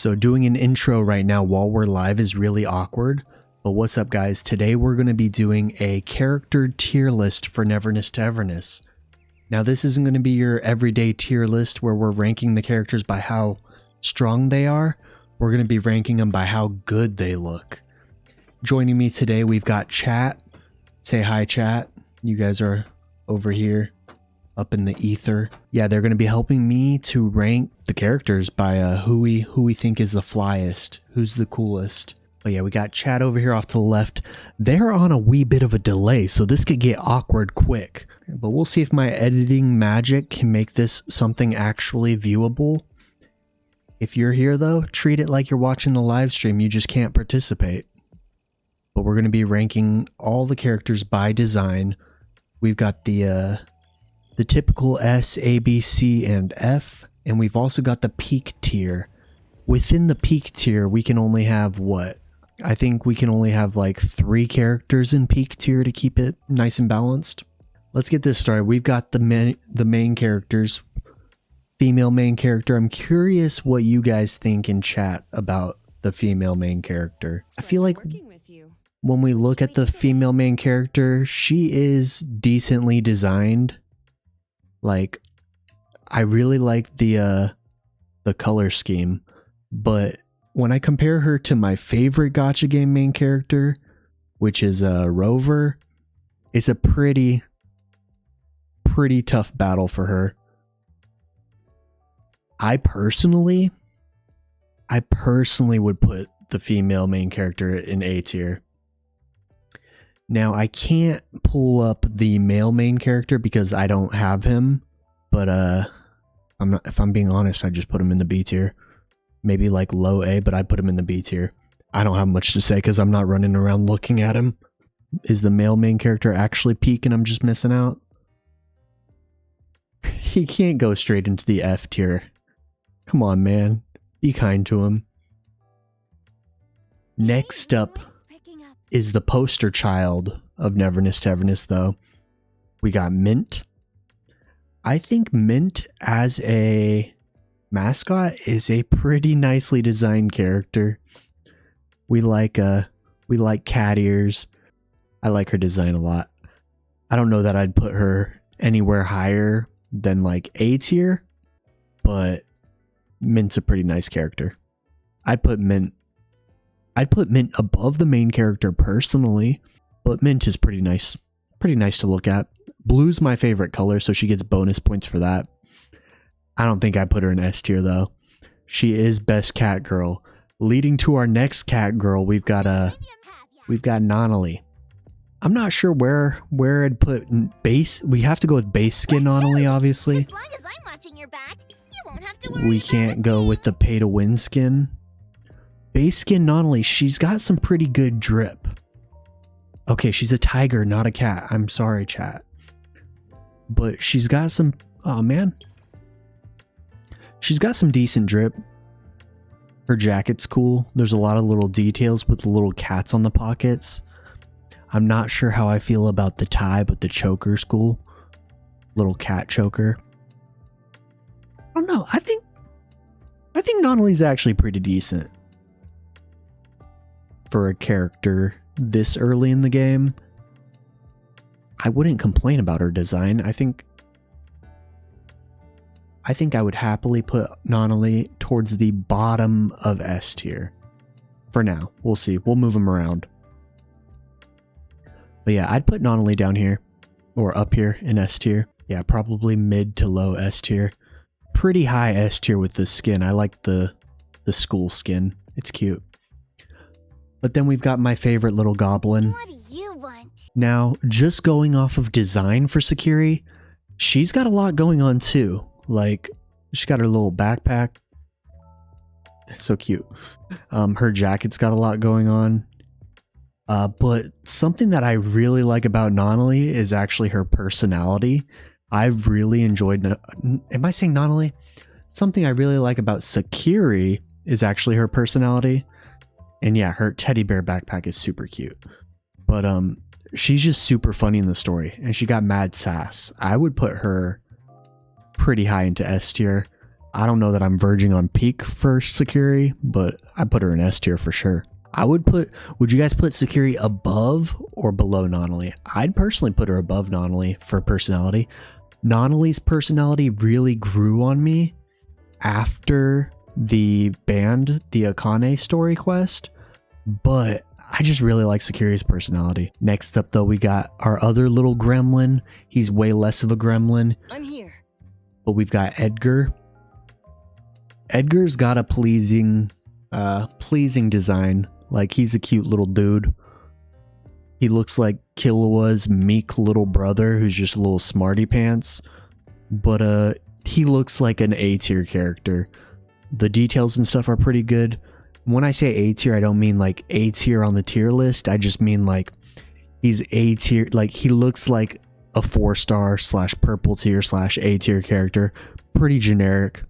So doing an intro right now while we're live is really awkward, but what's up guys? Today we're going to be doing a character tier list for Neverness to Everness. Now this isn't going to be your everyday tier list where we're ranking the characters by how strong they are. We're going to be ranking them by how good they look. Joining me today we've got chat. Say hi chat. You guys are over here up in the ether. Yeah, they're going to be helping me to rank the characters by who we think is the flyest, who's the coolest. But yeah, we got chat over here off to the left. They're on a wee bit of a delay, so this could get awkward quick. But we'll see if my editing magic can make this something actually viewable. If you're here though, treat it like you're watching the live stream, you just can't participate. But we're going to be ranking all the characters by design. We've got the typical S, A, B, C, and F, and we've also got the peak tier. Within the peak tier, we can only have what? I think we can only have like 3 characters in peak tier to keep it nice and balanced. Let's get this started. We've got the main characters. Female main character. I'm curious what you guys think in chat about the female main character. I feel like when we look at the female main character, she is decently designed. Like, I really like the color scheme, but when I compare her to my favorite gacha game main character, which is Rover, it's a pretty tough battle for her. I personally would put the female main character in A tier. Now, I can't pull up the male main character because I don't have him, but if I'm being honest, I'd just put him in the B tier. Maybe like low A, but I'd put him in the B tier. I don't have much to say because I'm not running around looking at him. Is the male main character actually peak and I'm just missing out? He can't go straight into the F tier. Come on, man. Be kind to him. Next up is the poster child of Neverness to Everness, though. We got Mint. I think Mint as a mascot is a pretty nicely designed character. We like cat ears. I like her design a lot. I don't know that I'd put her anywhere higher than like A tier, but Mint's a pretty nice character. I'd put Mint above the main character personally, but Mint is pretty nice. Pretty nice to look at. Blue's my favorite color, so she gets bonus points for that. I don't think I put her in S tier though. She is best cat girl. Leading to our next cat girl, we've got Nonali. I'm not sure where I'd put base. We have to go with base skin Nonali, obviously. As long as I'm watching your back, you won't have to worry. We can't go with the pay to win skin. Base skin Nonali, she's got some pretty good drip. Okay, she's a tiger, not a cat. I'm sorry, chat. But she's got some... Oh, man. She's got some decent drip. Her jacket's cool. There's a lot of little details with the little cats on the pockets. I'm not sure how I feel about the tie, but the choker's cool. Little cat choker. I don't know. I think Nonali's actually pretty decent for a character this early in the game. I wouldn't complain about her design. I think I would happily put Nonali towards the bottom of S tier. For now. We'll see. We'll move them around. But yeah, I'd put Nonali down here. Or up here in S tier. Yeah, probably mid to low S tier. Pretty high S tier with the skin. I like the school skin. It's cute. But then we've got my favorite little goblin. What do you want? Now, just going off of design for Sakiri, she's got a lot going on too. Like, she's got her little backpack. That's so cute. Her jacket's got a lot going on. But something that I really like about Nonali is actually her personality. I've really enjoyed... Am I saying Nonali? Something I really like about Sakiri is actually her personality. And yeah, her teddy bear backpack is super cute. But she's just super funny in the story. And she got mad sass. I would put her pretty high into S tier. I don't know that I'm verging on peak for Sakuri, but I put her in S tier for sure. Would you guys put Sakuri above or below Nonali? I'd personally put her above Nonali for personality. Nonali's personality really grew on me after the Akane story quest, but I just really like Sakuri's personality. Next up though, we got our other little gremlin. He's way less of a gremlin. I'm here. But we've got Edgar. Edgar's got a pleasing design. Like, he's a cute little dude. He looks like Killua's meek little brother who's just a little smarty pants. But he looks like an A tier character. The details and stuff are pretty good. When I say A tier, I don't mean like A tier on the tier list. I just mean like he's A tier. Like, he looks like a 4-star / purple tier / A tier character. Pretty generic.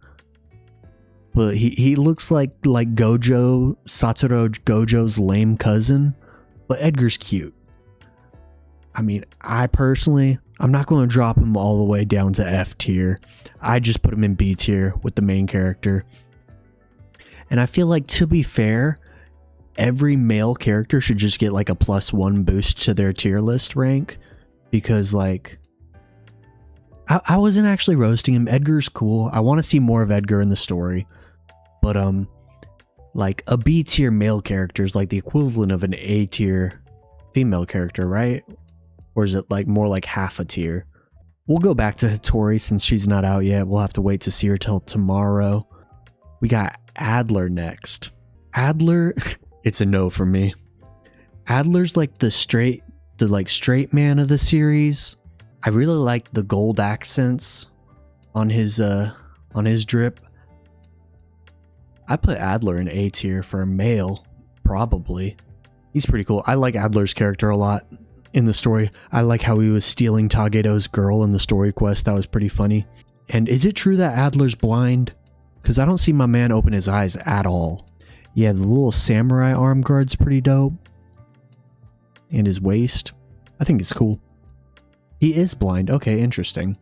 But he looks like Gojo, Satoru Gojo's lame cousin. But Edgar's cute. I mean, I'm not going to drop him all the way down to F tier. I just put him in B tier with the main character. And I feel like, to be fair, every male character should just get like a +1 boost to their tier list rank. Because like, I wasn't actually roasting him. Edgar's cool. I want to see more of Edgar in the story. But like a B tier male character is like the equivalent of an A tier female character, right? Or is it like more like half a tier? We'll go back to Hattori since she's not out yet. We'll have to wait to see her till tomorrow. We got Adler next. Adler, it's a no for me. Adler's like the straight man of the series. I really like the gold accents on his drip. I put Adler in A tier for a male, probably. He's pretty cool. I like Adler's character a lot in the story. I like how he was stealing Tageto's girl in the story quest. That was pretty funny. And is it true that Adler's blind? Because I don't see my man open his eyes at all. Yeah, the little samurai arm guard's pretty dope. And his waist. I think it's cool. He is blind. Okay, interesting.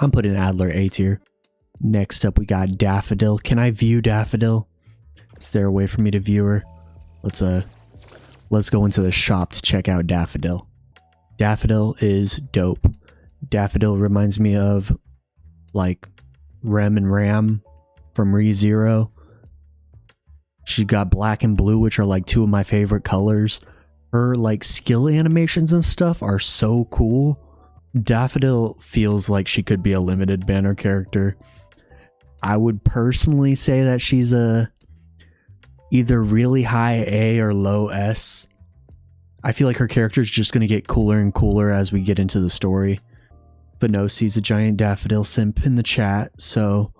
I'm putting Adler A tier. Next up, we got Daffodil. Can I view Daffodil? Is there a way for me to view her? Let's go into the shop to check out Daffodil. Daffodil is dope. Daffodil reminds me of like Rem and Ram from ReZero. She got black and blue, which are like two of my favorite colors. Her like skill animations and stuff are so cool. Daffodil feels like she could be a limited banner character. I would personally say that she's either really high A or low S. I feel like her character is just going to get cooler and cooler as we get into the story. But no, sees a giant Daffodil simp in the chat, so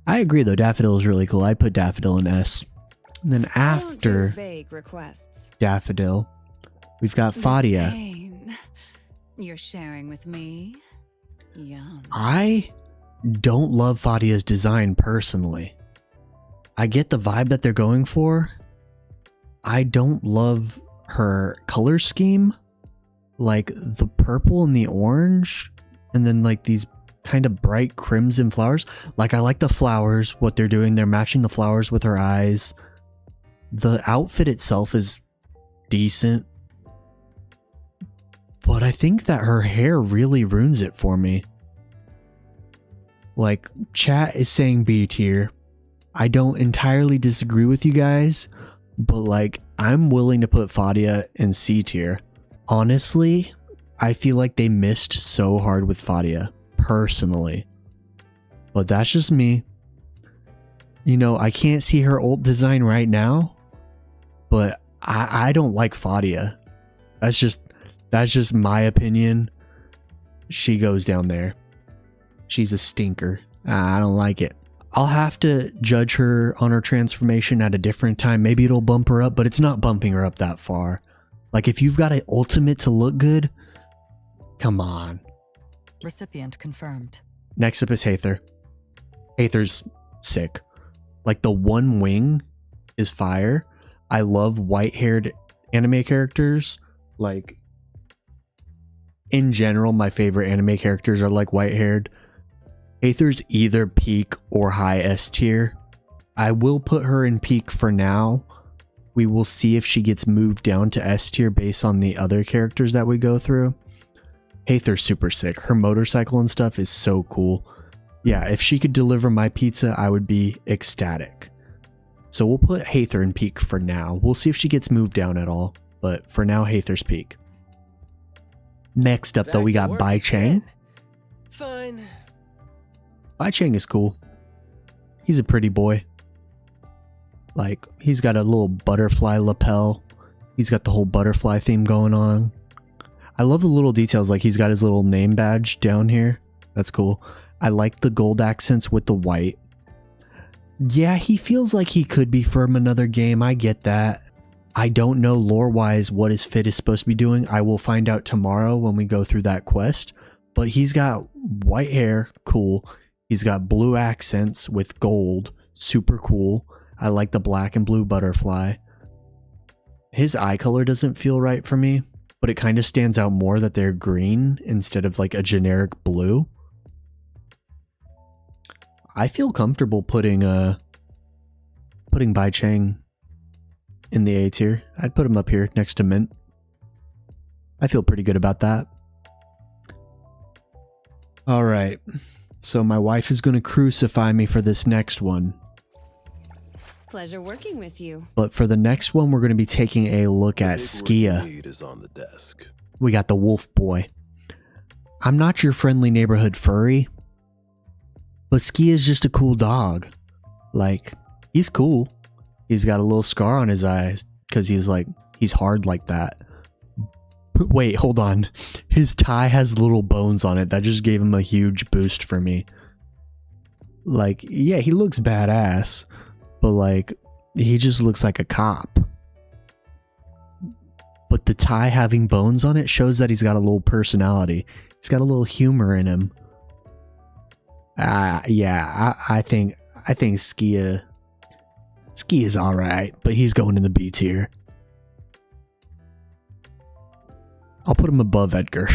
I agree though, Daffodil is really cool. I'd put Daffodil in S. And then after vague requests. Daffodil, we've got Fadia. Pain you're sharing with me? Yum. I don't love Fadia's design personally. I get the vibe that they're going for. I don't love her color scheme. Like the purple and the orange, and then like these kind of bright crimson flowers. Like, I like the flowers, what they're doing. They're matching the flowers with her eyes. The outfit itself is decent. But I think that her hair really ruins it for me. Like, chat is saying B tier. I don't entirely disagree with you guys, but like, I'm willing to put Fadia in C tier. Honestly, I feel like they missed so hard with Fadia, personally. But that's just me. You know, I can't see her ult design right now, but I don't like Fadia. That's just my opinion. She goes down there. She's a stinker. I don't like it. I'll have to judge her on her transformation at a different time. Maybe it'll bump her up, but it's not bumping her up that far. Like, if you've got an ultimate to look good, come on. Recipient confirmed. Next up is Hathor. Hathor's sick. Like, the one wing is fire. I love white-haired anime characters. Like, in general, my favorite anime characters are like white-haired. Hathor's either peak or high S tier. I will put her in peak for now. We will see if she gets moved down to S tier based on the other characters that we go through. Hathor's super sick. Her motorcycle and stuff is so cool. Yeah, if she could deliver my pizza, I would be ecstatic. So we'll put Hathor in peak for now. We'll see if she gets moved down at all. But for now, Hathor's peak. Next up, though, we got Bai Chang. Fine. Bai Chang is cool. He's a pretty boy. Like, he's got a little butterfly lapel. He's got the whole butterfly theme going on. I love the little details, like he's got his little name badge down here. That's cool. I like the gold accents with the white. Yeah, he feels like he could be from another game. I get that. I don't know lore-wise what his fit is supposed to be doing. I will find out tomorrow when we go through that quest. But he's got white hair. Cool. He's got blue accents with gold. Super cool. I like the black and blue butterfly. His eye color doesn't feel right for me, but it kind of stands out more that they're green instead of like a generic blue. I feel comfortable putting Bai Chang in the A tier. I'd put him up here next to Mint. I feel pretty good about that. All right. So my wife is going to crucify me for this next one. Pleasure working with you. But for the next one, we're going to be taking a look at Skia. Is on the desk. We got the wolf boy. I'm not your friendly neighborhood furry, but Skia is just a cool dog. Like, he's cool. He's got a little scar on his eyes because he's hard like that. Wait, hold on. His tie has little bones on it. That just gave him a huge boost for me. Like, yeah, he looks badass, but like, he just looks like a cop. But the tie having bones on it shows that he's got a little personality. He's got a little humor in him. Yeah, I think Skia is alright, but he's going in the B tier. I'll put him above Edgar.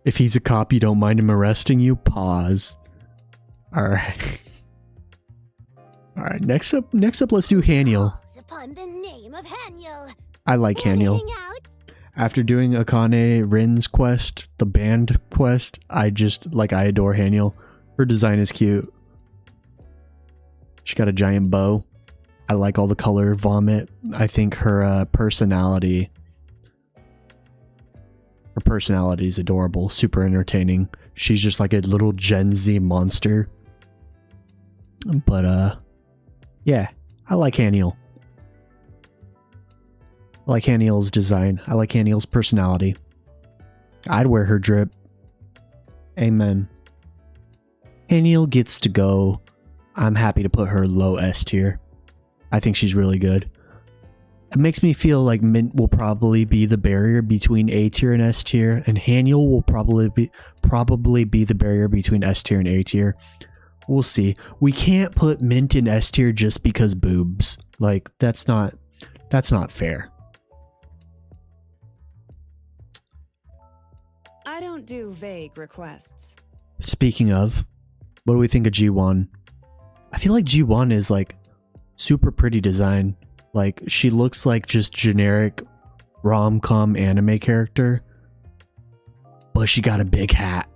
If he's a cop, you don't mind him arresting you? Pause. Alright. Alright, next up, let's do Haniel. Upon the name of Haniel. I like Haniel. Hang out? After doing Akane Rin's quest, the band quest, I adore Haniel. Her design is cute. She got a giant bow. I like all the color vomit. I think her personality is adorable, super entertaining. She's just like a little Gen Z monster. But yeah, I like Haniel. I like Haniel's design. I like Haniel's personality. I'd wear her drip. Amen. Haniel gets to go. I'm happy to put her low S tier. I think she's really good. It makes me feel like Mint will probably be the barrier between A tier and S tier, and Haniel will probably be the barrier between S tier and A tier. We'll see. We can't put Mint in S tier just because boobs. Like, that's not fair. I don't do vague requests. Speaking of, what do we think of G1? I feel like G1 is like super pretty design. Like, she looks like just generic rom-com anime character, but she got a big hat.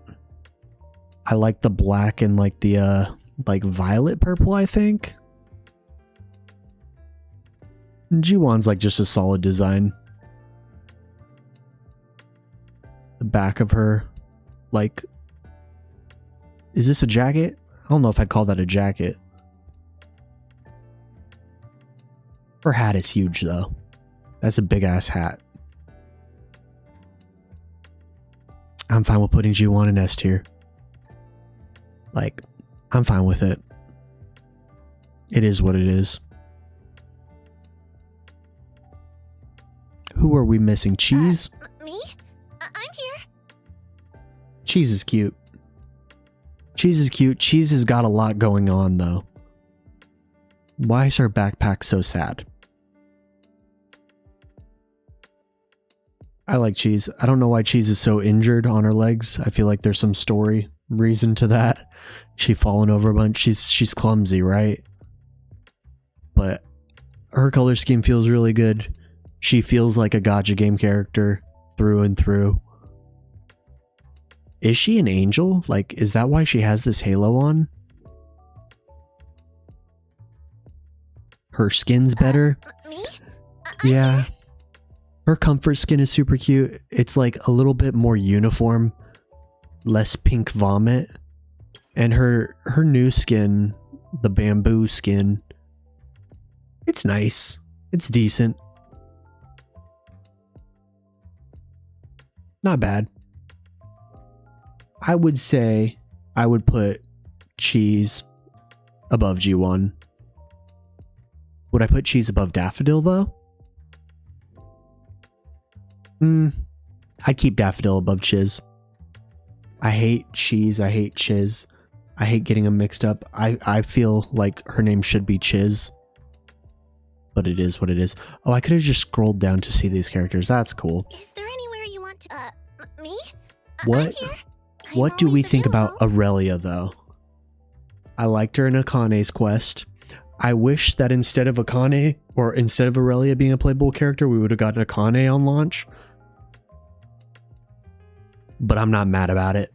I like the black and like the like violet purple, I think. G1's like just a solid design. The back of her, like, is this a jacket? I don't know if I'd call that a jacket. Her hat is huge though. That's a big ass hat. I'm fine with putting G1 in S tier. Like, I'm fine with it. It is what it is. Who are we missing? Cheese? Me? I'm here. Cheese is cute. Cheese is cute. Cheese has got a lot going on though. Why is her backpack so sad? I like Cheese. I don't know why Cheese is so injured on her legs. I feel like there's some story reason to that. She fallen over a bunch. She's clumsy, right? But her color scheme feels really good. She feels like a gacha game character through and through. Is she an angel? Like, is that why she has this halo on? Her skin's better. Me? Yeah. Her comfort skin is super cute. It's like a little bit more uniform, less pink vomit. And her new skin, the bamboo skin, it's nice. It's decent. Not bad. I would say I would put Cheese above G1. Would I put Cheese above Daffodil though? I'd keep Daffodil above Chiz. I hate Cheese. I hate Chiz. I hate getting them mixed up. I feel like her name should be Chiz. But it is what it is. Oh, I could have just scrolled down to see these characters. That's cool. Is there anywhere you want to... me? What? I'm here. What do we think about available. Aurelia, though? I liked her in Akane's quest. I wish that instead of Akane, or instead of Aurelia being a playable character, we would have gotten Akane on launch. But I'm not mad about it.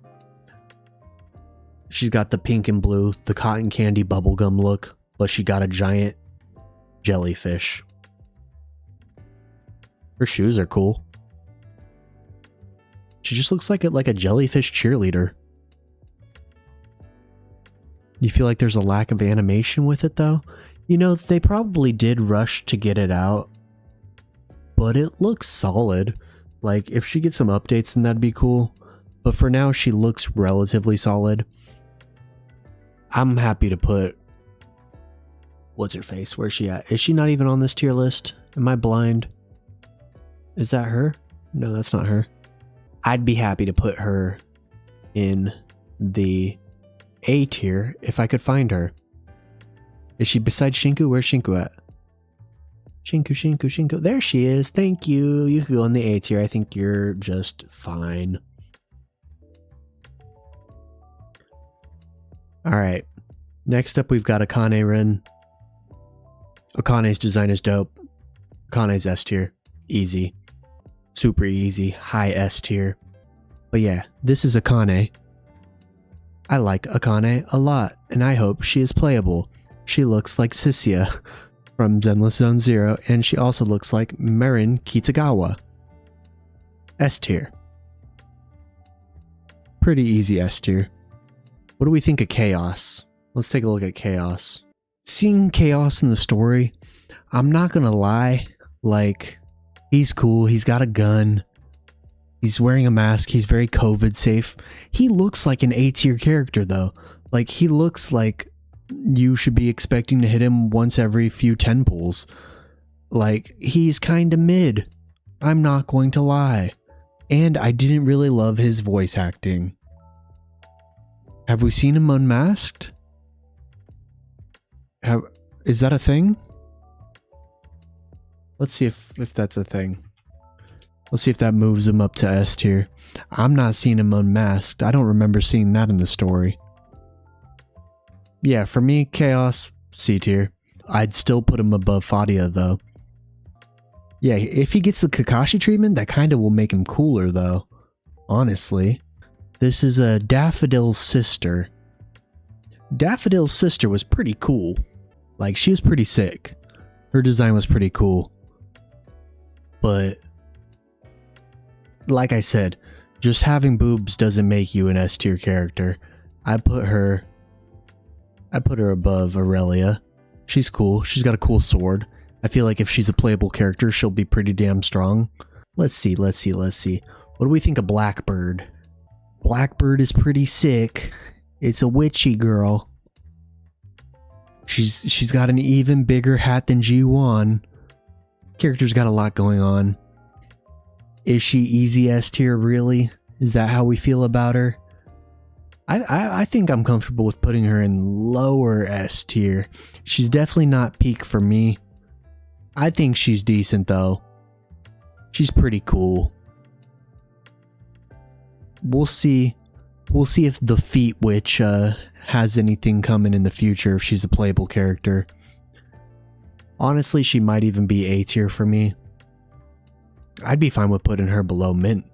She's got the pink and blue, the cotton candy bubblegum look, but she got a giant jellyfish. Her shoes are cool. She just looks like a jellyfish cheerleader. You feel like there's a lack of animation with it though? You know, they probably did rush to get it out, but it looks solid. Like, if she gets some updates, then that'd be cool. But for now, she looks relatively solid. I'm happy to put... What's her face? Where's she at? Is she not even on this tier list? Am I blind? Is that her? No, that's not her. I'd be happy to put her in the A tier if I could find her. Is she beside Shinku? Where's Shinku at? Shinku. There she is. Thank you. You could go in the A tier. I think you're just fine. Alright. Next up, we've got Akane Rin. Akane's design is dope. Akane's S tier. Easy. Super easy. High S tier. But yeah, this is Akane. I like Akane a lot, and I hope she is playable. She looks like Sisia from Zenless Zone Zero, and she also looks like Marin Kitagawa. S tier. Pretty easy S tier. What do we think of Chaos? Let's take a look at Chaos. Seeing Chaos in the story, I'm not gonna lie, like, he's cool, he's got a gun, he's wearing a mask, he's very COVID safe. He looks like an A tier character though. Like, he looks like you should be expecting to hit him once every few 10 pulls. Like, he's kinda mid. I'm not going to lie. And I didn't really love his voice acting. Have we seen him unmasked? Is that a thing? Let's see if that's a thing. Let's see if that moves him up to S tier. I'm not seeing him unmasked. I don't remember seeing that in the story. Yeah, for me, Chaos, C tier. I'd still put him above Fadia though. Yeah, if he gets the Kakashi treatment, that kind of will make him cooler though. Honestly. This is a Daffodil's sister. Daffodil's sister was pretty cool. Like, she was pretty sick. Her design was pretty cool. But, like I said, just having boobs doesn't make you an S tier character. I put her above Aurelia. She's cool. She's got a cool sword. I feel like if she's a playable character, she'll be pretty damn strong. Let's see. What do we think of Blackbird? Blackbird is pretty sick. It's a witchy girl. She's got an even bigger hat than G1. Character's got a lot going on. Is she easy S tier really? Is that how we feel about her? I think I'm comfortable with putting her in lower S tier. She's definitely not peak for me. I think she's decent though. She's pretty cool. We'll see We'll see if the Feet Witch has anything coming in the future, if she's a playable character. Honestly, she might even be A tier for me. I'd be fine with putting her below Mint.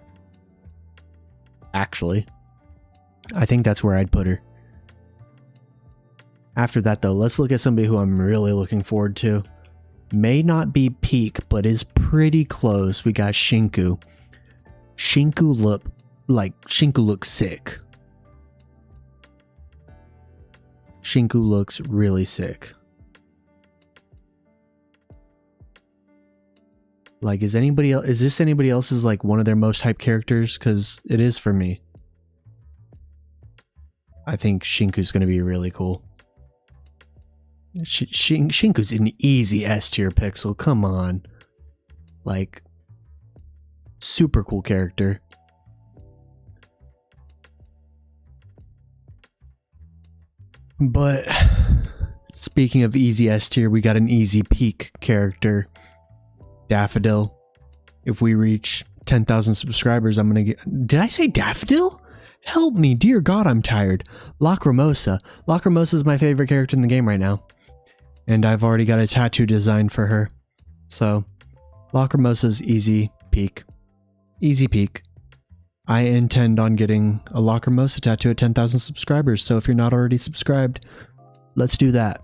Actually, I think that's where I'd put her. After that though, let's look at somebody who I'm really looking forward to. May not be peak, but is pretty close. We got Shinku. Shinku looks sick. Shinku looks really sick. Like, is this anybody else's, like, one of their most hyped characters? Because it is for me. I think Shinku's going to be really cool. Shinku's an easy S tier pixel. Come on. Like, super cool character. But speaking of easy S tier, we got an easy peak character. Daffodil. If we reach 10,000 subscribers, I'm gonna get... Did I say Daffodil? Help me, dear God, I'm tired. Lacrimosa. Lacrimosa is my favorite character in the game right now. And I've already got a tattoo designed for her. So, Lacrimosa's easy peak. Easy peak. I intend on getting a Lacrimosa tattoo at 10,000 subscribers, so if you're not already subscribed, let's do that.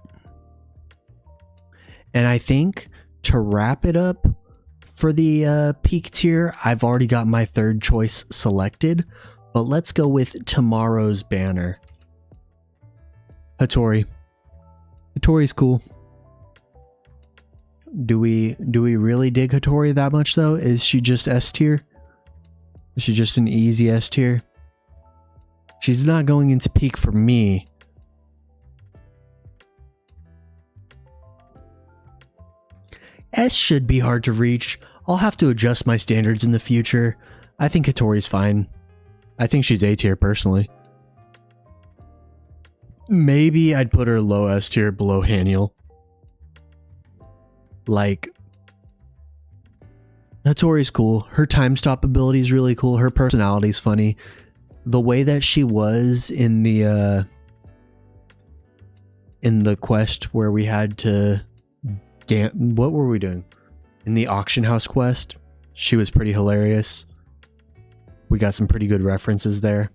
And I think to wrap it up for the peak tier, I've already got my third choice selected, but let's go with tomorrow's banner. Hathor. Hathor's cool. Do we really dig Hathor that much though? Is she just S tier? Is she just an easy S tier? She's not going into peak for me. S should be hard to reach. I'll have to adjust my standards in the future. I think Hathor's fine. I think she's A tier personally. Maybe I'd put her low S tier below Haniel. Like, Hathor's cool. Her time stop ability is really cool. Her personality's funny. The way that she was in the quest where we had to what were we doing? In the auction house quest, she was pretty hilarious. We got some pretty good references there.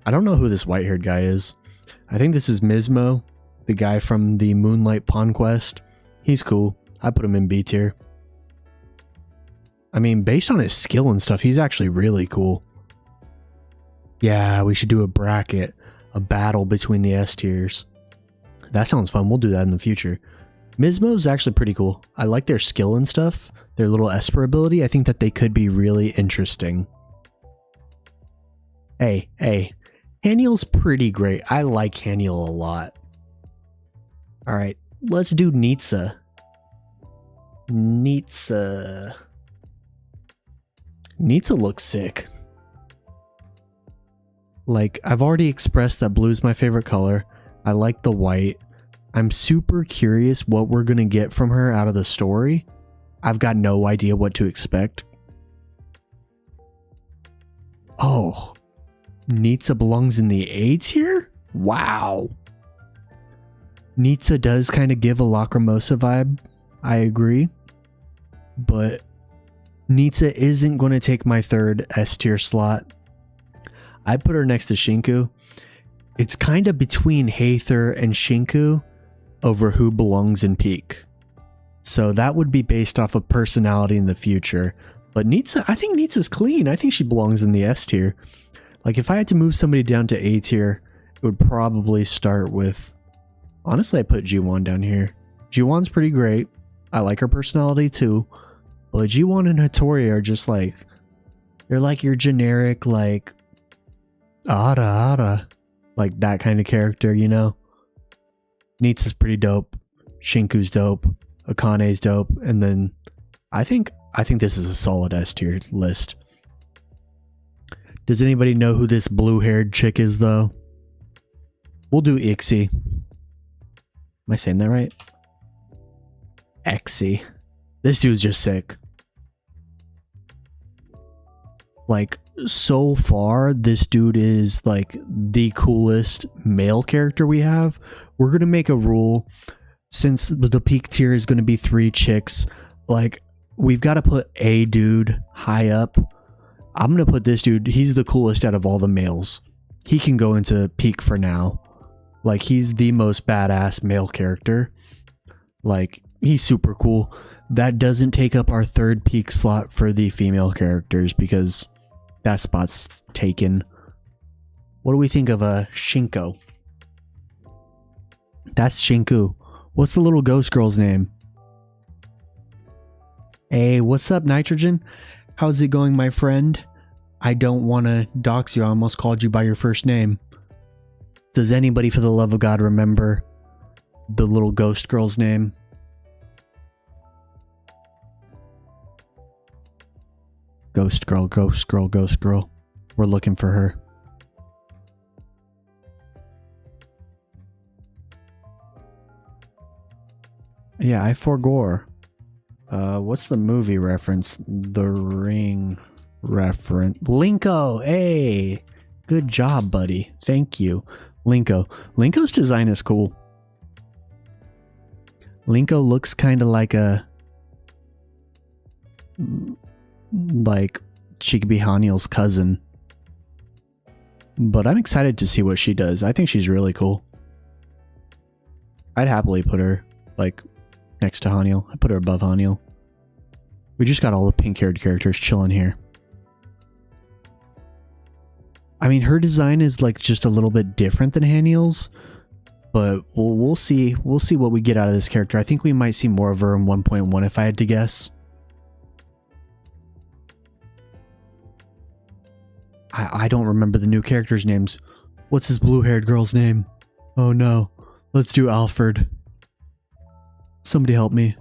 I don't know who this white-haired guy is. I think this is Mismo, the guy from the Moonlight Pawn quest. He's cool. I put him in B tier. I mean, based on his skill and stuff, he's actually really cool. Yeah, we should do a bracket, a battle between the S tiers. That sounds fun. We'll do that in the future. Mismo's actually pretty cool. I like their skill and stuff. Their little Esper ability. I think that they could be really interesting. Hey. Haniel's pretty great. I like Haniel a lot. Alright, let's do Nitsa. Nitsa looks sick. Like, I've already expressed that blue's my favorite color. I like the white. I'm super curious what we're gonna get from her out of the story. I've got no idea what to expect. Oh, Nitsa belongs in the A tier? Wow. Nitsa does kind of give a Lacrimosa vibe. I agree. But Nitsa isn't going to take my third S tier slot. I put her next to Shinku. It's kind of between Hathor and Shinku over who belongs in peak. So that would be based off of personality in the future. But Nitsa, I think Nitsa's clean. I think she belongs in the S tier. Like, if I had to move somebody down to A tier, it would probably start with... Honestly, I put Jiwon down here. Jiwon's pretty great. I like her personality too. But Jiwon and Hathor are just like... They're like your generic, like... Ada. Like that kind of character, you know? Nitsa's pretty dope. Shinku's dope. Akane's dope. And then... I think this is a solid S tier list. Does anybody know who this blue-haired chick is, though? We'll do Ixie. Am I saying that right? Ixie. This dude's just sick. Like, so far, this dude is like the coolest male character we have. We're going to make a rule, since the peak tier is going to be 3 chicks, like we've got to put a dude high up. I'm going to put this dude, he's the coolest out of all the males. He can go into peak for now. Like, he's the most badass male character. Like, he's super cool. That doesn't take up our 3rd peak slot for the female characters because that spot's taken. What do we think of Shinko? That's Shinku. What's the little ghost girl's name? Hey, what's up, Nitrogen? How's it going, my friend? I don't want to dox you. I almost called you by your first name. Does anybody, for the love of God, remember the little ghost girl's name? Ghost girl, ghost girl, ghost girl. We're looking for her. Yeah, I forgore. What's the movie reference? The Ring reference. Linko! Hey! Good job, buddy. Thank you. Linko. Linko's design is cool. Linko looks kind of like she could be Haniel's cousin. But I'm excited to see what she does. I think she's really cool. I'd happily put her, like, next to Haniel. I'd put her above Haniel. We just got all the pink-haired characters chilling here. I mean, her design is, like, just a little bit different than Haniel's. But we'll see. We'll see what we get out of this character. I think we might see more of her in 1.1 if I had to guess. I don't remember the new characters' names. What's this blue-haired girl's name? Oh no. Let's do Alfred. Somebody help me.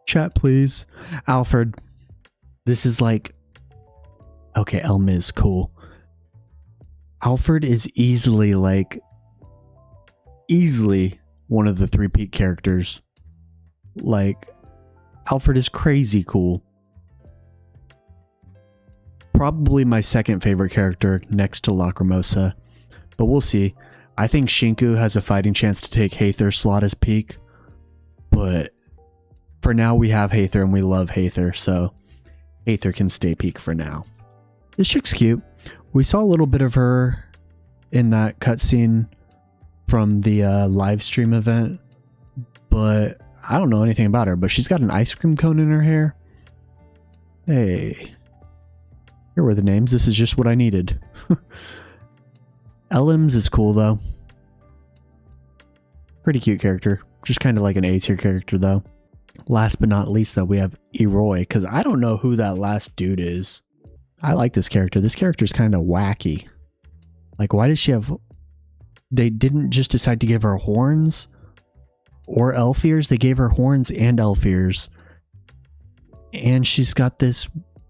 Chat, please. Alfred. This is like... Okay, Elma is cool. Alfred is easily one of the 3 peak characters. Like, Alfred is crazy cool. Probably my 2nd favorite character next to Lacrimosa. But we'll see. I think Shinku has a fighting chance to take Hathor's slot as peak. But for now we have Hathor and we love Hathor. So Hathor can stay peak for now. This chick's cute. We saw a little bit of her in that cutscene from the live stream event. But I don't know anything about her. But she's got an ice cream cone in her hair. Hey. Here were the names. This is just what I needed. Elims is cool, though. Pretty cute character. Just kind of like an A tier character, though. Last but not least, though, we have Eroy, because I don't know who that last dude is. I like this character. This character is kind of wacky. Like, why does she have... They didn't just decide to give her horns or elf ears. They gave her horns and elf ears. And she's got this...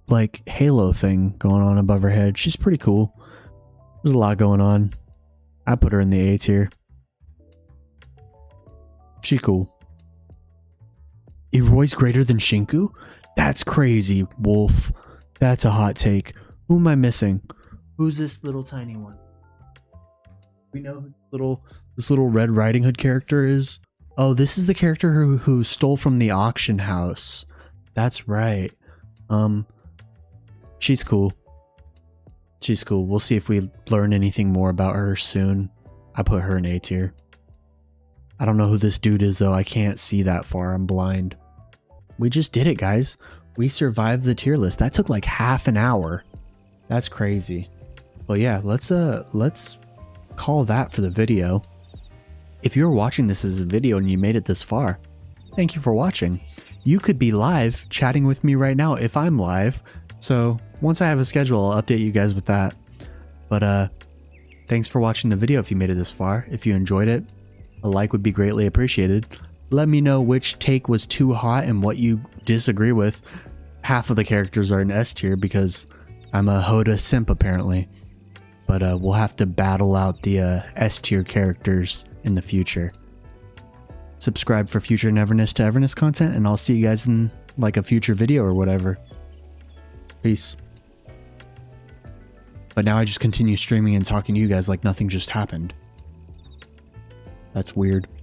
like halo thing going on above her head. She's pretty cool. There's a lot going on. I put her in the A tier. She cool. Eroy's greater than Shinku? That's crazy, Wolf. That's a hot take. Who am I missing? Who's this little tiny one? We know who this little Red Riding Hood character is. Oh, this is the character who stole from the auction house. That's right. She's cool. She's cool. We'll see if we learn anything more about her soon. I put her in A tier. I don't know who this dude is, though. I can't see that far. I'm blind. We just did it, guys. We survived the tier list. That took like half an hour. That's crazy. Well, yeah, let's call that for the video. If you're watching this as a video and you made it this far, thank you for watching. You could be live chatting with me right now if I'm live. So once I have a schedule, I'll update you guys with that. But thanks for watching the video if you made it this far. If you enjoyed it, a like would be greatly appreciated. Let me know which take was too hot and what you disagree with. Half of the characters are in S tier because I'm a Hoda simp apparently. But we'll have to battle out the S tier characters in the future. Subscribe for future Neverness to Everness content, and I'll see you guys in like a future video or whatever. Peace. But now I just continue streaming and talking to you guys like nothing just happened. That's weird.